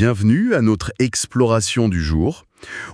bienvenue à notre exploration du jour.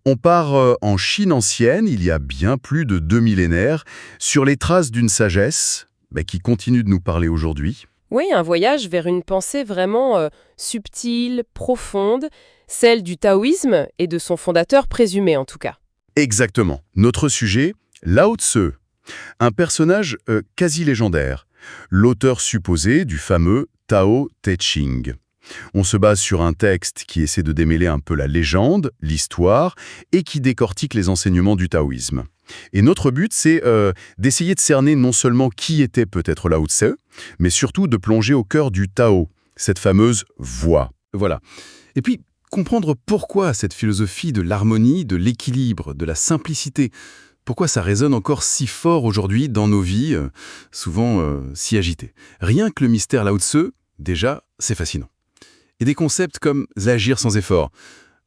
On part en Chine ancienne, il y a bien plus de 2 millénaires, sur les traces d'une sagesse qui continue de nous parler aujourd'hui. Oui, un voyage vers une pensée vraiment subtile, profonde, celle du taoïsme et de son fondateur présumé en tout cas. Exactement. Notre sujet, Lao Tse, un personnage quasi légendaire, l'auteur supposé du fameux Tao Te Ching. On se base sur un texte qui essaie de démêler un peu la légende, l'histoire, et qui décortique les enseignements du taoïsme. Et notre but, c'est d'essayer de cerner non seulement qui était peut-être Lao Tse, mais surtout de plonger au cœur du Tao, cette fameuse voie. Voilà. Et puis, comprendre pourquoi cette philosophie de l'harmonie, de l'équilibre, de la simplicité, pourquoi ça résonne encore si fort aujourd'hui dans nos vies, souvent si agitées. Rien que le mystère Lao Tse, déjà, c'est fascinant. Et des concepts comme l'agir sans effort.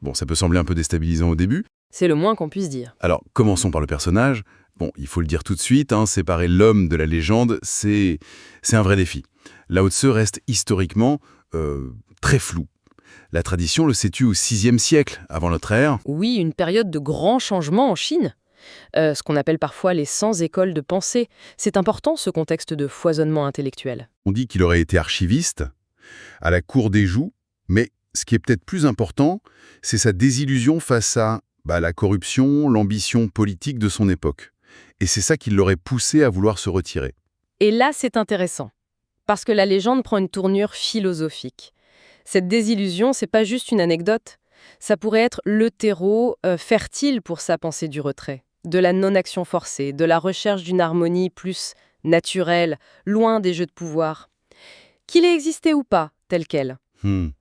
Bon, ça peut sembler un peu déstabilisant au début. C'est le moins qu'on puisse dire. Alors, commençons par le personnage. Bon, il faut le dire tout de suite, séparer l'homme de la légende, c'est un vrai défi. Lao Tse reste historiquement très flou. La tradition le situe au VIe siècle, avant notre ère. Oui, une période de grands changements en Chine. Ce qu'on appelle parfois les 100 écoles de pensée. C'est important ce contexte de foisonnement intellectuel. On dit qu'il aurait été archiviste à la cour des Zhou, mais ce qui est peut-être plus important, c'est sa désillusion face à la corruption, l'ambition politique de son époque. Et c'est ça qui l'aurait poussé à vouloir se retirer. Et là, c'est intéressant, parce que la légende prend une tournure philosophique. Cette désillusion, c'est pas juste une anecdote. Ça pourrait être le terreau fertile pour sa pensée du retrait, de la non-action forcée, de la recherche d'une harmonie plus naturelle, loin des jeux de pouvoir. Qu'il ait existé ou pas, tel quel.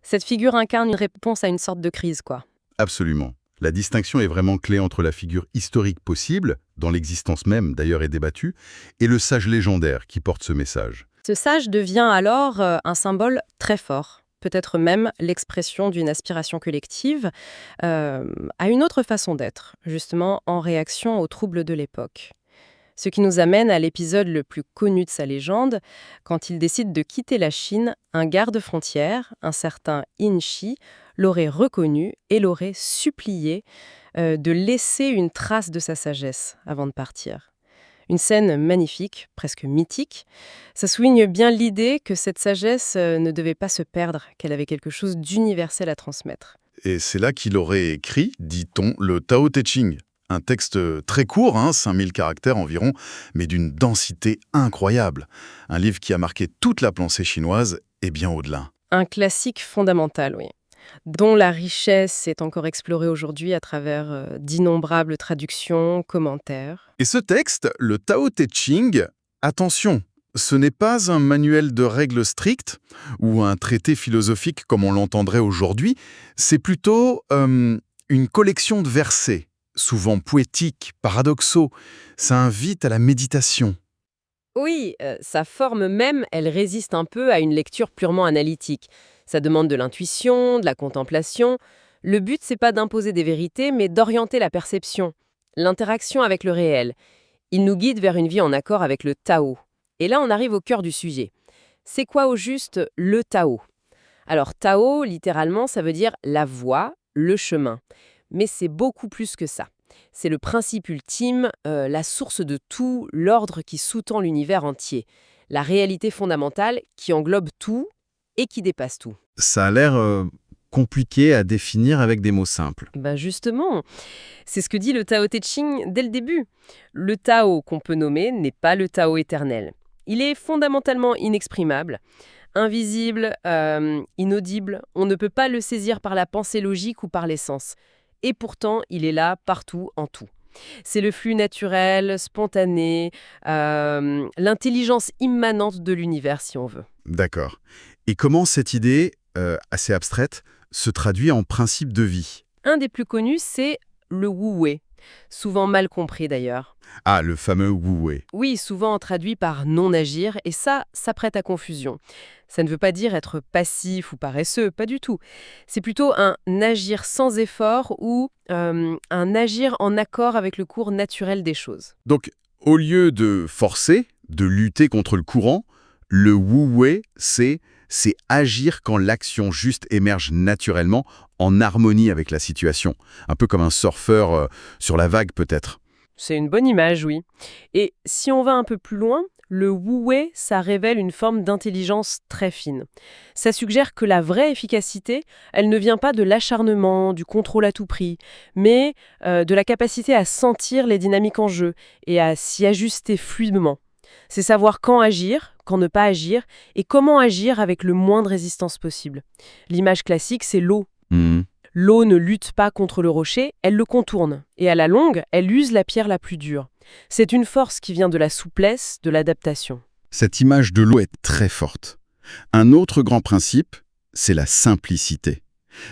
Cette figure incarne une réponse à une sorte de crise, quoi. Absolument. La distinction est vraiment clé entre la figure historique possible, dont l'existence même d'ailleurs est débattue, et le sage légendaire qui porte ce message. Ce sage devient alors un symbole très fort, peut-être même l'expression d'une aspiration collective à une autre façon d'être, justement en réaction aux troubles de l'époque. Ce qui nous amène à l'épisode le plus connu de sa légende, quand il décide de quitter la Chine, un garde-frontière, un certain Yin Shi, l'aurait reconnu et l'aurait supplié de laisser une trace de sa sagesse avant de partir. Une scène magnifique, presque mythique. Ça souligne bien l'idée que cette sagesse ne devait pas se perdre, qu'elle avait quelque chose d'universel à transmettre. Et c'est là qu'il aurait écrit, dit-on, le Tao Te Ching. Un texte très court, 5000 caractères environ, mais d'une densité incroyable. Un livre qui a marqué toute la pensée chinoise et bien au-delà. Un classique fondamental, oui, dont la richesse est encore explorée aujourd'hui à travers d'innombrables traductions, commentaires. Et ce texte, le Tao Te Ching, attention, ce n'est pas un manuel de règles strictes ou un traité philosophique comme on l'entendrait aujourd'hui, c'est plutôt une collection de versets, souvent poétiques, paradoxaux. Ça invite à la méditation. Oui, sa forme même, elle résiste un peu à une lecture purement analytique. Ça demande de l'intuition, de la contemplation. Le but, c'est pas d'imposer des vérités, mais d'orienter la perception, l'interaction avec le réel. Il nous guide vers une vie en accord avec le Tao. Et là, on arrive au cœur du sujet. C'est quoi au juste le Tao? Alors, Tao, littéralement, ça veut dire la voie, le chemin. Mais c'est beaucoup plus que ça. C'est le principe ultime, la source de tout, l'ordre qui sous-tend l'univers entier. La réalité fondamentale qui englobe tout et qui dépasse tout. Ça a l'air compliqué à définir avec des mots simples. Justement, c'est ce que dit le Tao Te Ching dès le début. Le Tao qu'on peut nommer n'est pas le Tao éternel. Il est fondamentalement inexprimable, invisible, inaudible. On ne peut pas le saisir par la pensée logique ou par les sens. Et pourtant, il est là, partout, en tout. C'est le flux naturel, spontané, l'intelligence immanente de l'univers, si on veut. D'accord. Et comment cette idée, assez abstraite, se traduit en principe de vie? Un des plus connus, c'est le wu-wei, souvent mal compris d'ailleurs. Ah, le fameux wu-wei. Oui, souvent traduit par non-agir, et ça prête à confusion. Ça ne veut pas dire être passif ou paresseux, pas du tout. C'est plutôt un agir sans effort ou un agir en accord avec le cours naturel des choses. Donc, au lieu de forcer, de lutter contre le courant, Le wu-wei, c'est agir quand l'action juste émerge naturellement, en harmonie avec la situation. Un peu comme un surfeur sur la vague, peut-être. C'est une bonne image, oui. Et si on va un peu plus loin, le wu-wei, ça révèle une forme d'intelligence très fine. Ça suggère que la vraie efficacité, elle ne vient pas de l'acharnement, du contrôle à tout prix, mais de la capacité à sentir les dynamiques en jeu et à s'y ajuster fluidement. C'est savoir quand agir, quand ne pas agir, et comment agir avec le moins de résistance possible. L'image classique, c'est l'eau. Hmm. L'eau ne lutte pas contre le rocher, elle le contourne. Et à la longue, elle use la pierre la plus dure. C'est une force qui vient de la souplesse, de l'adaptation. Cette image de l'eau est très forte. Un autre grand principe, c'est la simplicité.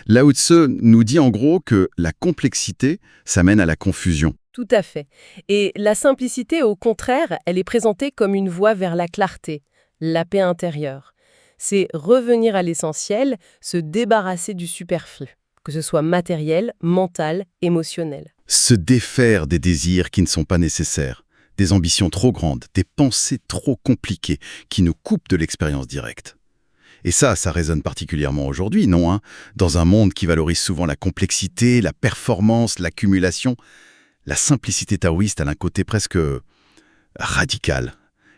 Lao Tzu nous dit en gros que la complexité, ça mène à la confusion. Tout à fait. Et la simplicité, au contraire, elle est présentée comme une voie vers la clarté, la paix intérieure. C'est revenir à l'essentiel, se débarrasser du superflu, que ce soit matériel, mental, émotionnel. Se défaire des désirs qui ne sont pas nécessaires, des ambitions trop grandes, des pensées trop compliquées qui nous coupent de l'expérience directe. Et ça résonne particulièrement aujourd'hui, non hein? Dans un monde qui valorise souvent la complexité, la performance, l'accumulation, la simplicité taoïste a un côté presque radical.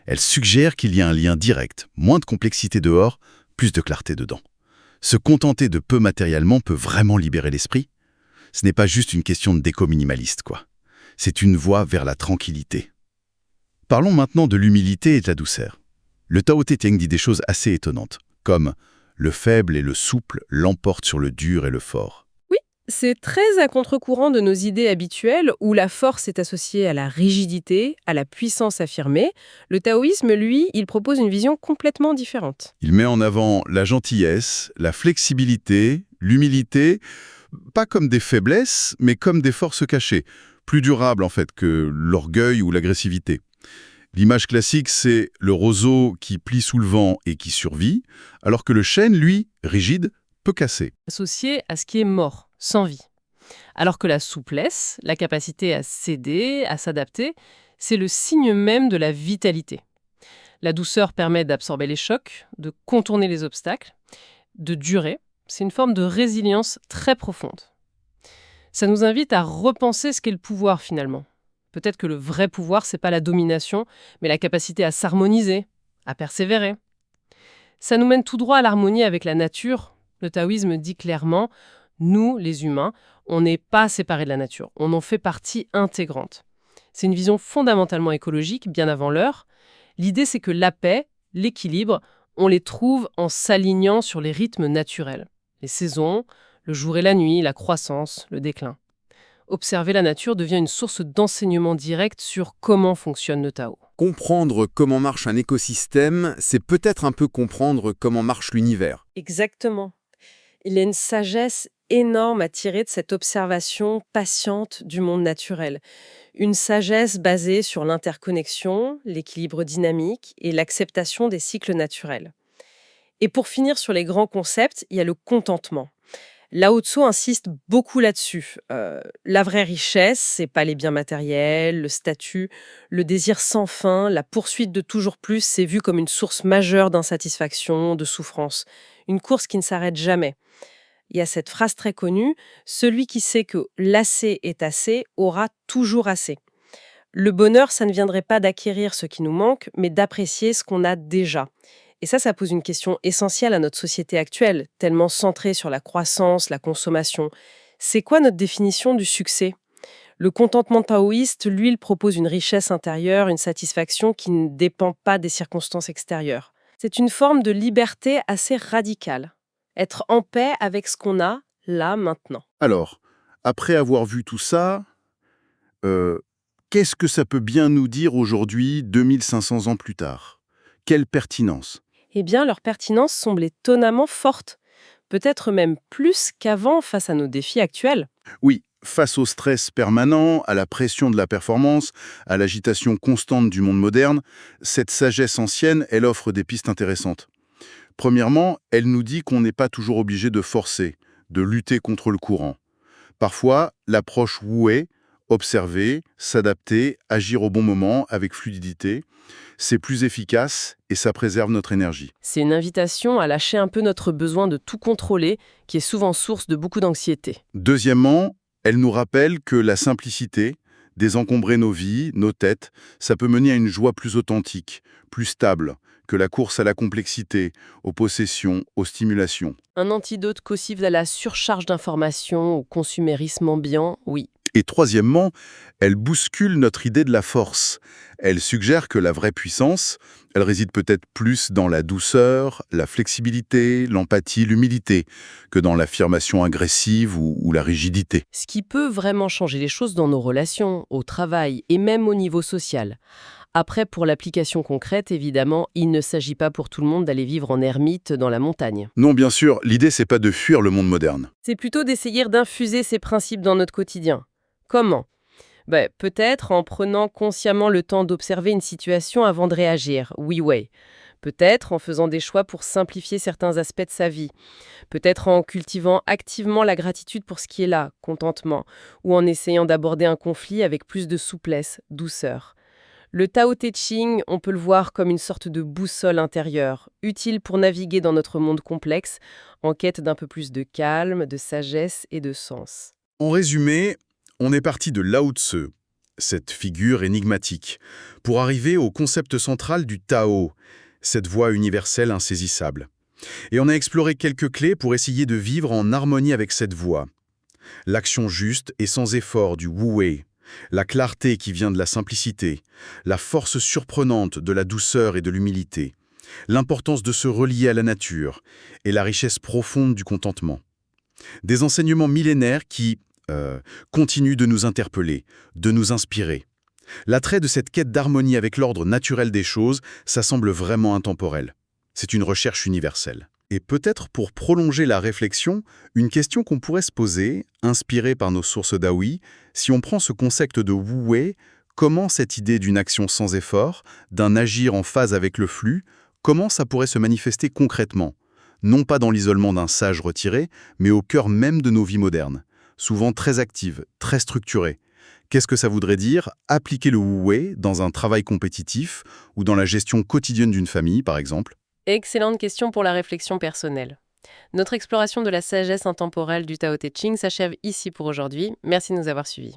Elle suggère qu'il y a un lien direct, moins de complexité dehors, plus de clarté dedans. Se contenter de peu matériellement peut vraiment libérer l'esprit. Ce n'est pas juste une question de déco minimaliste, quoi. C'est une voie vers la tranquillité. Parlons maintenant de l'humilité et de la douceur. Le Tao Te Ching dit des choses assez étonnantes, comme « le faible et le souple l'emportent sur le dur et le fort ». C'est très à contre-courant de nos idées habituelles où la force est associée à la rigidité, à la puissance affirmée. Le taoïsme, lui, il propose une vision complètement différente. Il met en avant la gentillesse, la flexibilité, l'humilité, pas comme des faiblesses, mais comme des forces cachées, plus durables en fait que l'orgueil ou l'agressivité. L'image classique, c'est le roseau qui plie sous le vent et qui survit, alors que le chêne, lui, rigide, peut casser. Associé à ce qui est mort, sans vie. Alors que la souplesse, la capacité à céder, à s'adapter, c'est le signe même de la vitalité. La douceur permet d'absorber les chocs, de contourner les obstacles, de durer. C'est une forme de résilience très profonde. Ça nous invite à repenser ce qu'est le pouvoir finalement. Peut-être que le vrai pouvoir, c'est pas la domination, mais la capacité à s'harmoniser, à persévérer. Ça nous mène tout droit à l'harmonie avec la nature. Le taoïsme dit clairement, nous, les humains, on n'est pas séparés de la nature, on en fait partie intégrante. C'est une vision fondamentalement écologique, bien avant l'heure. L'idée, c'est que la paix, l'équilibre, on les trouve en s'alignant sur les rythmes naturels. Les saisons, le jour et la nuit, la croissance, le déclin. Observer la nature devient une source d'enseignement direct sur comment fonctionne le Tao. Comprendre comment marche un écosystème, c'est peut-être un peu comprendre comment marche l'univers. Exactement. Il y a une sagesse énorme à tirer de cette observation patiente du monde naturel. Une sagesse basée sur l'interconnexion, l'équilibre dynamique et l'acceptation des cycles naturels. Et pour finir sur les grands concepts, il y a le contentement. Lao Tzu insiste beaucoup là-dessus. La vraie richesse, c'est pas les biens matériels, le statut, le désir sans fin, la poursuite de toujours plus, c'est vu comme une source majeure d'insatisfaction, de souffrance. Une course qui ne s'arrête jamais. Il y a cette phrase très connue, celui qui sait que l'assez est assez aura toujours assez. Le bonheur, ça ne viendrait pas d'acquérir ce qui nous manque, mais d'apprécier ce qu'on a déjà. Et ça pose une question essentielle à notre société actuelle, tellement centrée sur la croissance, la consommation. C'est quoi notre définition du succès ? Le contentement taoïste, lui, il propose une richesse intérieure, une satisfaction qui ne dépend pas des circonstances extérieures. C'est une forme de liberté assez radicale. Être en paix avec ce qu'on a, là, maintenant. Alors, après avoir vu tout ça, qu'est-ce que ça peut bien nous dire aujourd'hui, 2500 ans plus tard ? Quelle pertinence ? Eh bien, leur pertinence semble étonnamment forte. Peut-être même plus qu'avant face à nos défis actuels. Oui, face au stress permanent, à la pression de la performance, à l'agitation constante du monde moderne, cette sagesse ancienne, elle offre des pistes intéressantes. Premièrement, elle nous dit qu'on n'est pas toujours obligé de forcer, de lutter contre le courant. Parfois, l'approche Wu-wei Observer, s'adapter, agir au bon moment avec fluidité, c'est plus efficace et ça préserve notre énergie. C'est une invitation à lâcher un peu notre besoin de tout contrôler, qui est souvent source de beaucoup d'anxiété. Deuxièmement, elle nous rappelle que la simplicité, désencombrer nos vies, nos têtes, ça peut mener à une joie plus authentique, plus stable, que la course à la complexité, aux possessions, aux stimulations. Un antidote qu'aussi à la surcharge d'informations, au consumérisme ambiant, oui. Et troisièmement, elle bouscule notre idée de la force. Elle suggère que la vraie puissance, elle réside peut-être plus dans la douceur, la flexibilité, l'empathie, l'humilité, que dans l'affirmation agressive ou la rigidité. Ce qui peut vraiment changer les choses dans nos relations, au travail et même au niveau social. Après, pour l'application concrète, évidemment, il ne s'agit pas pour tout le monde d'aller vivre en ermite dans la montagne. Non, bien sûr, l'idée c'est pas de fuir le monde moderne. C'est plutôt d'essayer d'infuser ces principes dans notre quotidien. Comment ? Peut-être en prenant consciemment le temps d'observer une situation avant de réagir, oui. Peut-être en faisant des choix pour simplifier certains aspects de sa vie. Peut-être en cultivant activement la gratitude pour ce qui est là, contentement, ou en essayant d'aborder un conflit avec plus de souplesse, douceur. Le Tao Te Ching, on peut le voir comme une sorte de boussole intérieure, utile pour naviguer dans notre monde complexe, en quête d'un peu plus de calme, de sagesse et de sens. En résumé, on est parti de Lao Tzu, cette figure énigmatique, pour arriver au concept central du Tao, cette voie universelle insaisissable. Et on a exploré quelques clés pour essayer de vivre en harmonie avec cette voie. L'action juste et sans effort du Wu Wei, la clarté qui vient de la simplicité, la force surprenante de la douceur et de l'humilité, l'importance de se relier à la nature et la richesse profonde du contentement. Des enseignements millénaires qui continuent de nous interpeller, de nous inspirer. L'attrait de cette quête d'harmonie avec l'ordre naturel des choses, ça semble vraiment intemporel. C'est une recherche universelle. Et peut-être pour prolonger la réflexion, une question qu'on pourrait se poser, inspirée par nos sources daoï, si on prend ce concept de Wu Wei, comment cette idée d'une action sans effort, d'un agir en phase avec le flux, comment ça pourrait se manifester concrètement ? Non pas dans l'isolement d'un sage retiré, mais au cœur même de nos vies modernes, souvent très actives, très structurées. Qu'est-ce que ça voudrait dire appliquer le Wu Wei dans un travail compétitif ou dans la gestion quotidienne d'une famille, par exemple ? Excellente question pour la réflexion personnelle. Notre exploration de la sagesse intemporelle du Tao Te Ching s'achève ici pour aujourd'hui. Merci de nous avoir suivis.